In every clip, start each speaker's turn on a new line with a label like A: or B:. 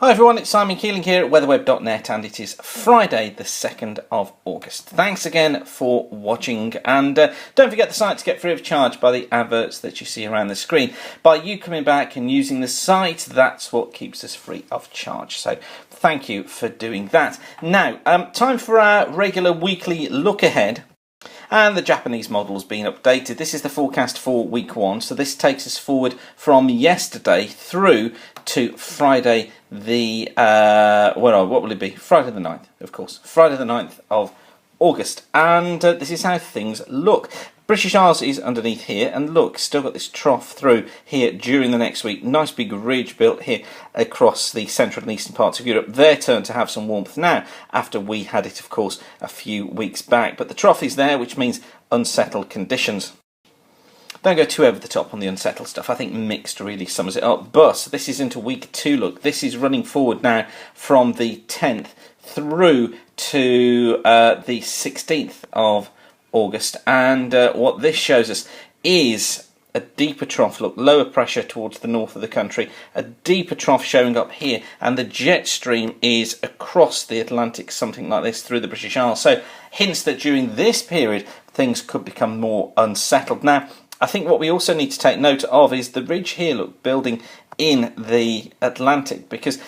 A: Hi everyone, it's Simon Keeling here at weatherweb.net and it is Friday the 2nd of August. Thanks again for watching and don't forget the site to get free of charge by the adverts that you see around the screen. By you coming back and using the site, that's what keeps us free of charge. So thank you for doing that. Now, time for our regular weekly look ahead. And the Japanese model's been updated. This is the forecast for week 1. So this takes us forward from yesterday through to Friday the, what will it be? Friday the 9th, of course. Friday the 9th of August. And this is how things look. British Isles is underneath here, and look, still got this trough through here during the next week. Nice big ridge built here across the central and eastern parts of Europe. Their turn to have some warmth now, after we had it, of course, a few weeks back. But the trough is there, which means unsettled conditions. Don't go too over the top on the unsettled stuff. I think mixed really sums it up. But this is into week 2 look. This is running forward now from the 10th through to the 16th of August, and what this shows us is a deeper trough. Look, lower pressure towards the north of the country, a deeper trough showing up here, and the jet stream is across the Atlantic, something like this, through the British Isles. So hints that during this period things could become more unsettled. Now, I think what we also need to take note of is the ridge here, look, building in the Atlantic, because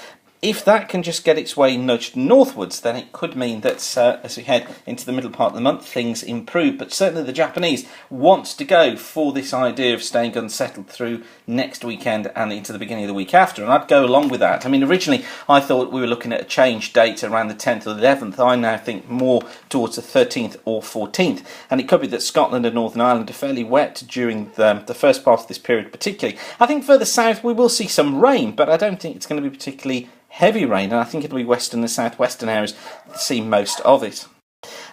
A: if that can just get its way nudged northwards, then it could mean that as we head into the middle part of the month, things improve. But certainly the Japanese want to go for this idea of staying unsettled through next weekend and into the beginning of the week after. And I'd go along with that. I mean, originally I thought we were looking at a change date around the 10th or 11th. I now think more towards the 13th or 14th. And it could be that Scotland and Northern Ireland are fairly wet during the first part of this period particularly. I think further south we will see some rain, but I don't think it's going to be particularly heavy rain, and I think it'll be western and southwestern areas that see most of it.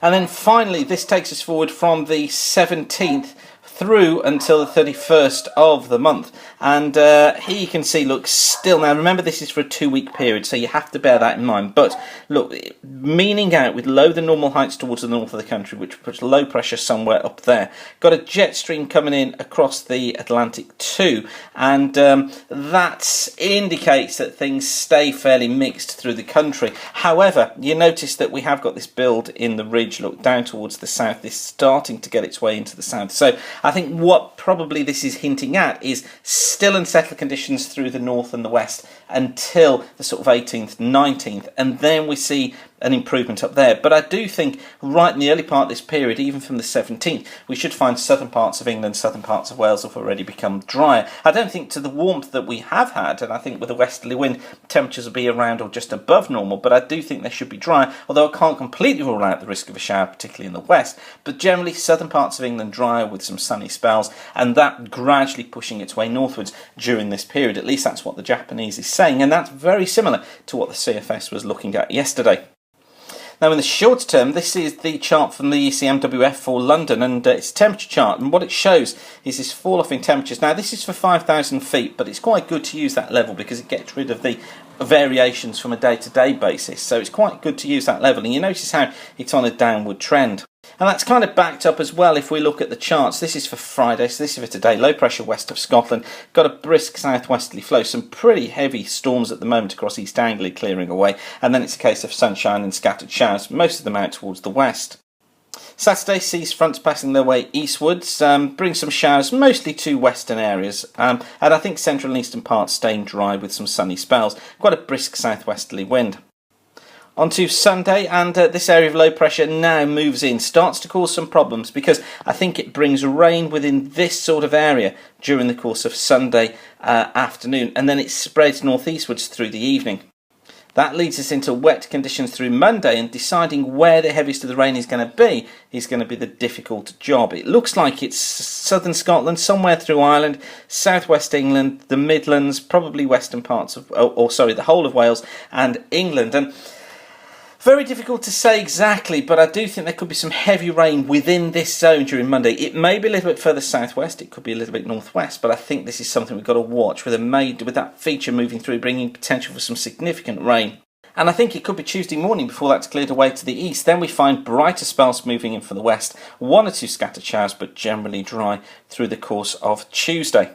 A: And then finally, this takes us forward from the 17th through until the 31st of the month. And here you can see, look, still, now remember this is for a 2-week period, so you have to bear that in mind. But look, meaning out with lower than normal heights towards the north of the country, which puts low pressure somewhere up there. Got a jet stream coming in across the Atlantic too, and that indicates that things stay fairly mixed through the country. However, you notice that we have got this build in the ridge, look, down towards the south. This is starting to get its way into the south. So I think what probably this is hinting at is still unsettled conditions through the north and the west until the sort of 18th, 19th, and then we see an improvement up there. But I do think right in the early part of this period, even from the 17th, we should find southern parts of England, southern parts of Wales have already become drier. I don't think to the warmth that we have had, and I think with a westerly wind, temperatures will be around or just above normal, but I do think they should be dry, although I can't completely rule out the risk of a shower, particularly in the west. But generally, southern parts of England drier with some sunny spells, and that gradually pushing its way northwards during this period. At least that's what the Japanese is saying, and that's very similar to what the CFS was looking at yesterday. Now in the short term, this is the chart from the ECMWF for London, and it's a temperature chart, and what it shows is this fall off in temperatures. Now this is for 5,000 feet, but it's quite good to use that level because it gets rid of the variations from a day-to-day basis, so it's quite good to use that level, and you notice how it's on a downward trend. And that's kind of backed up as well if we look at the charts. This is for Friday, so this is for today. Low pressure west of Scotland. Got a brisk southwesterly flow. Some pretty heavy storms at the moment across East Anglia clearing away. And then it's a case of sunshine and scattered showers, most of them out towards the west. Saturday sees fronts passing their way eastwards, bring some showers mostly to western areas, and I think central and eastern parts staying dry with some sunny spells. Quite a brisk southwesterly wind. On to Sunday, and this area of low pressure now moves in, starts to cause some problems because I think it brings rain within this sort of area during the course of Sunday afternoon, and then it spreads northeastwards through the evening. That leads us into wet conditions through Monday, and deciding where the heaviest of the rain is going to be the difficult job. It looks like it's southern Scotland, somewhere through Ireland, southwest England, the Midlands, probably western parts of, the whole of Wales and England. And very difficult to say exactly, but I do think there could be some heavy rain within this zone during Monday. It may be a little bit further southwest, it could be a little bit northwest, but I think this is something we've got to watch with that feature moving through, bringing potential for some significant rain. And I think it could be Tuesday morning before that's cleared away to the east. Then we find brighter spells moving in from the west, 1 or 2 scattered showers, but generally dry through the course of Tuesday.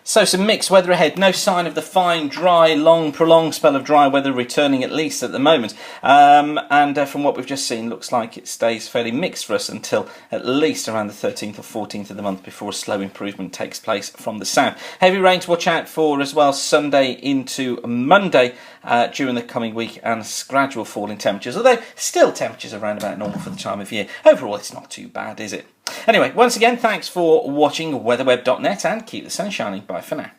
A: So some mixed weather ahead. No sign of the fine, dry, long, prolonged spell of dry weather returning, at least at the moment. And from what we've just seen, looks like it stays fairly mixed for us until at least around the 13th or 14th of the month before a slow improvement takes place from the south. Heavy rain to watch out for as well Sunday into Monday during the coming week, and gradual fall in temperatures, although still temperatures around about normal for the time of year. Overall, it's not too bad, is it? Anyway, once again, thanks for watching weatherweb.net, and keep the sun shining. Bye for now.